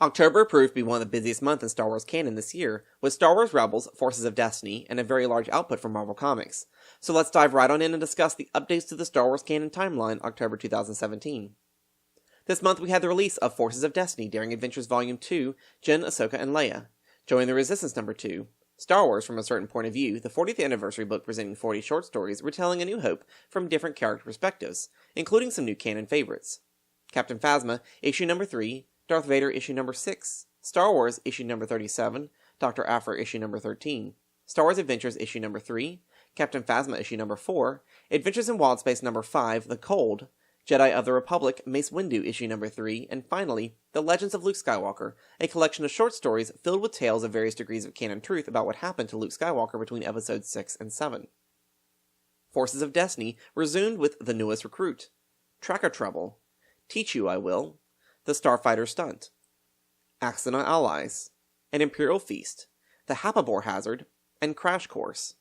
October proved to be one of the busiest months in Star Wars canon this year, with Star Wars Rebels, Forces of Destiny, and a very large output from Marvel Comics. So let's dive right on in and discuss the updates to the Star Wars canon timeline, October 2017. This month we had the release of Forces of Destiny, Daring Adventures Volume 2, Jyn, Ahsoka, and Leia. Join the Resistance Number 2, Star Wars from a Certain Point of View, the 40th anniversary book presenting 40 short stories retelling A New Hope from different character perspectives, including some new canon favorites. Captain Phasma, Issue Number 3, Darth Vader Issue Number 6, Star Wars Issue Number 37, Dr. Aphra Issue Number 13, Star Wars Adventures Issue Number 3, Captain Phasma Issue Number 4, Adventures in Wild Space Number 5, The Cold, Jedi of the Republic Mace Windu Issue Number 3, and finally, The Legends of Luke Skywalker, a collection of short stories filled with tales of various degrees of canon truth about what happened to Luke Skywalker between Episodes 6 and 7. Forces of Destiny resumed with The Newest Recruit, Tracker Trouble, Teach You I Will, The Starfighter Stunt, Accident Allies, An Imperial Feast, The Hapabor Hazard, and Crash Course.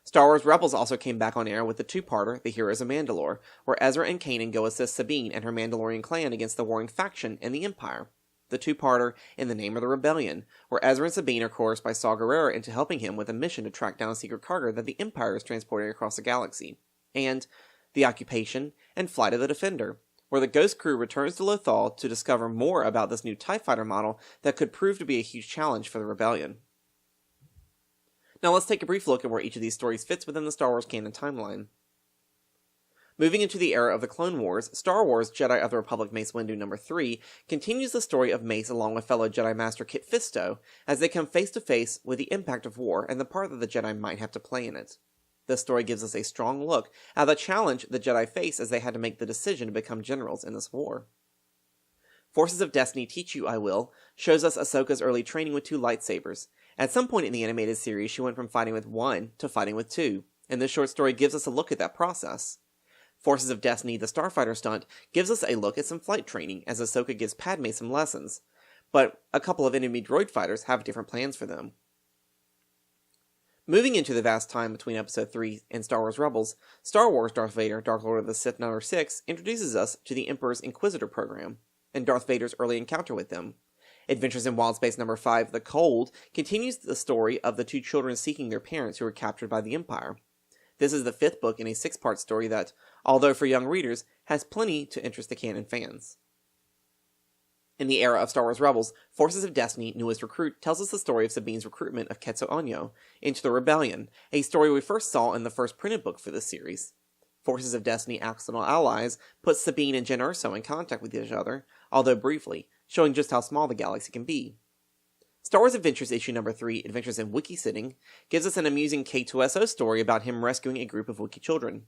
Star Wars Rebels also came back on air with the two-parter, The Heroes of Mandalore, where Ezra and Kanan go assist Sabine and her Mandalorian clan against the warring faction and the Empire. The two-parter, In the Name of the Rebellion, where Ezra and Sabine are coerced by Saw Gerrera into helping him with a mission to track down a secret cargo that the Empire is transporting across the galaxy. And The Occupation and Flight of the Defender, where the Ghost crew returns to Lothal to discover more about this new TIE fighter model that could prove to be a huge challenge for the Rebellion. Now let's take a brief look at where each of these stories fits within the Star Wars canon timeline. Moving into the era of the Clone Wars, Star Wars Jedi of the Republic Mace Windu Number 3 continues the story of Mace along with fellow Jedi Master Kit Fisto as they come face to face with the impact of war and the part that the Jedi might have to play in it. This story gives us a strong look at the challenge the Jedi face as they had to make the decision to become generals in this war. Forces of Destiny Teach You I Will shows us Ahsoka's early training with two lightsabers. At some point in the animated series, she went from fighting with one to fighting with two, and this short story gives us a look at that process. Forces of Destiny The Starfighter Stunt gives us a look at some flight training as Ahsoka gives Padme some lessons, but a couple of enemy droid fighters have different plans for them. Moving into the vast time between Episode 3 and Star Wars Rebels, Star Wars Darth Vader Dark Lord of the Sith Number 6 introduces us to the Emperor's Inquisitor program, and Darth Vader's early encounter with them. Adventures in Wild Space Number 5, The Cold, continues the story of the two children seeking their parents who were captured by the Empire. This is the fifth book in a 6-part story that, although for young readers, has plenty to interest the canon fans. In the era of Star Wars Rebels, Forces of Destiny Newest Recruit tells us the story of Sabine's recruitment of Ketso Onyo into the Rebellion, a story we first saw in the first printed book for this series. Forces of Destiny Accidental Allies puts Sabine and Jyn Erso in contact with each other, although briefly, showing just how small the galaxy can be. Star Wars Adventures Issue Number 3, Adventures in Wookiee Sitting, gives us an amusing K2SO story about him rescuing a group of Wookiee children.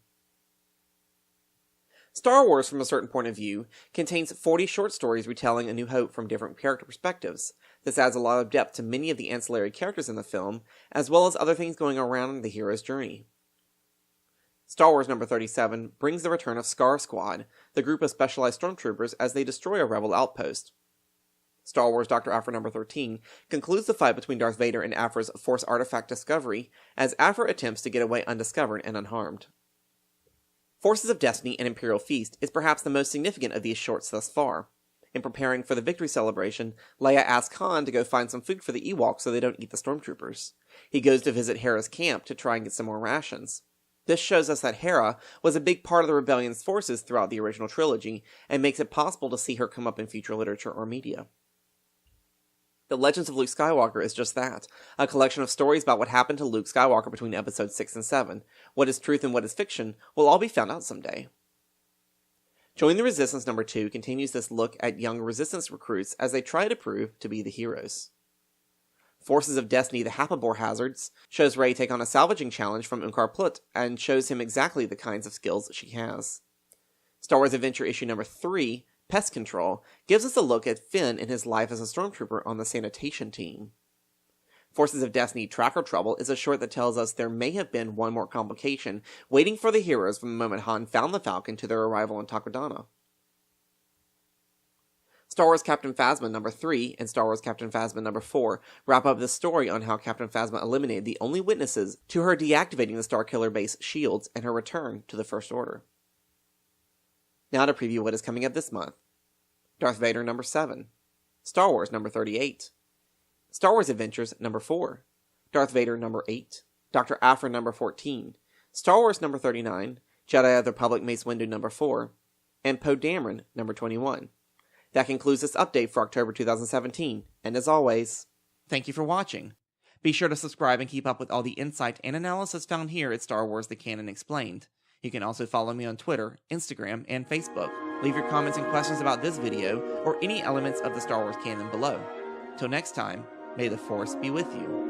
Star Wars from a Certain Point of View contains 40 short stories retelling A New Hope from different character perspectives. This adds a lot of depth to many of the ancillary characters in the film, as well as other things going around the hero's journey. Star Wars Number 37 brings the return of Scar Squad, the group of specialized stormtroopers as they destroy a rebel outpost. Star Wars Dr. Aphra Number 13 concludes the fight between Darth Vader and Aphra's Force Artifact Discovery as Aphra attempts to get away undiscovered and unharmed. Forces of Destiny and Imperial Feast is perhaps the most significant of these shorts thus far. In preparing for the victory celebration, Leia asks Han to go find some food for the Ewoks so they don't eat the stormtroopers. He goes to visit Hera's camp to try and get some more rations. This shows us that Hera was a big part of the Rebellion's forces throughout the original trilogy, and makes it possible to see her come up in future literature or media. The Legends of Luke Skywalker is just that, a collection of stories about what happened to Luke Skywalker between Episodes 6 and 7. What is truth and what is fiction will all be found out someday. Join the Resistance Number 2 continues this look at young Resistance recruits as they try to prove to be the heroes. Forces of Destiny The Hapabor Hazards shows Rey take on a salvaging challenge from Unkar Plutt and shows him exactly the kinds of skills she has. Star Wars Adventure Issue Number 3, Pest Control, gives us a look at Finn in his life as a stormtrooper on the sanitation team. Forces of Destiny Tracker Trouble is a short that tells us there may have been one more complication waiting for the heroes from the moment Han found the Falcon to their arrival in Takodana. Star Wars Captain Phasma Number 3 and Star Wars Captain Phasma Number 4 wrap up the story on how Captain Phasma eliminated the only witnesses to her deactivating the Starkiller base shields and her return to the First Order. Now to preview what is coming up this month. Darth Vader Number 7, Star Wars number 38, Star Wars Adventures number 4, Darth Vader number 8, Dr. Aphra number 14, Star Wars number 39, Jedi of the Republic Mace Windu number 4, and Poe Dameron number 21. That concludes this update for October 2017, and as always, thank you for watching. Be sure to subscribe and keep up with all the insight and analysis found here at Star Wars The Canon Explained. You can also follow me on Twitter, Instagram, and Facebook. Leave your comments and questions about this video or any elements of the Star Wars canon below. Till next time, may the Force be with you.